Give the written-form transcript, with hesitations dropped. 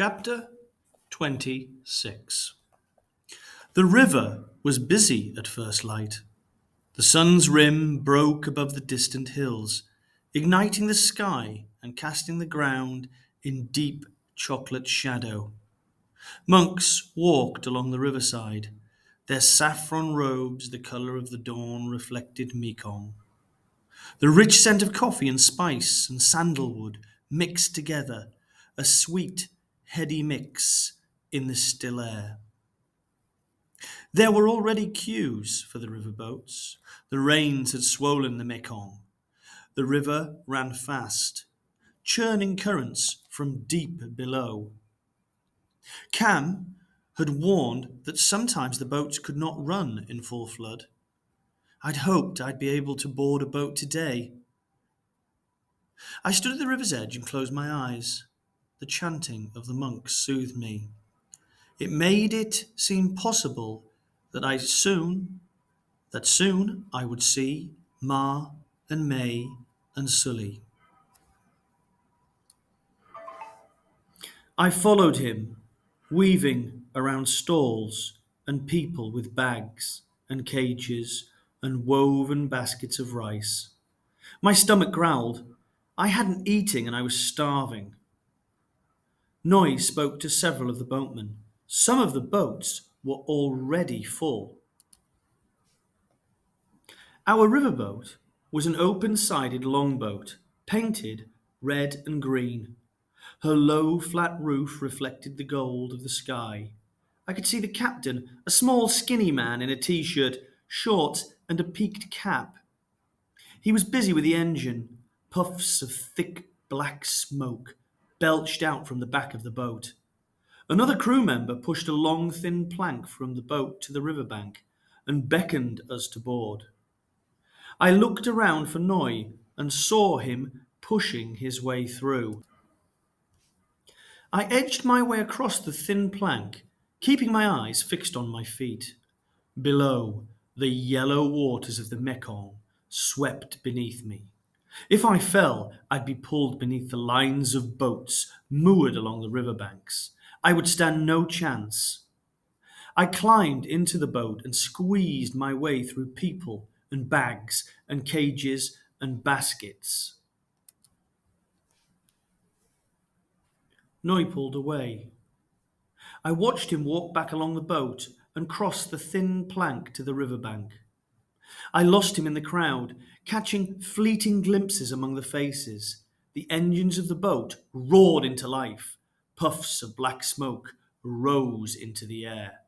Chapter 26. The river was busy at first light. The sun's rim broke above the distant hills, igniting the sky and casting the ground in deep chocolate shadow. Monks walked along the riverside, their saffron robes the colour of the dawn reflected Mekong. The rich scent of coffee and spice and sandalwood mixed together, a sweet, heady mix in the still air. There were already queues for the river boats. The rains had swollen the Mekong. The river ran fast, churning currents from deep below. Cam had warned that sometimes the boats could not run in full flood. I'd hoped I'd be able to board a boat today. I stood at the river's edge and closed my eyes. The chanting of the monks soothed me. It made it seem possible that soon I would see Ma and May and Sully. I followed him, weaving around stalls and people with bags and cages and woven baskets of rice. My stomach growled. I hadn't eaten and I was starving. Noy spoke to several of the boatmen. Some of the boats were already full. Our riverboat was an open-sided longboat, painted red and green. Her low, flat roof reflected the gold of the sky. I could see the captain, a small, skinny man in a t-shirt, shorts, and a peaked cap. He was busy with the engine. Puffs of thick, black smoke belched out from the back of the boat. Another crew member pushed a long, thin plank from the boat to the riverbank and beckoned us to board. I looked around for Noy and saw him pushing his way through. I edged my way across the thin plank, keeping my eyes fixed on my feet. Below, the yellow waters of the Mekong swept beneath me. If I fell, I'd be pulled beneath the lines of boats moored along the riverbanks. I would stand no chance. I climbed into the boat and squeezed my way through people and bags and cages and baskets. Noy pulled away. I watched him walk back along the boat and cross the thin plank to the riverbank. I lost him in the crowd, catching fleeting glimpses among the faces. The engines of the boat roared into life. Puffs of black smoke rose into the air.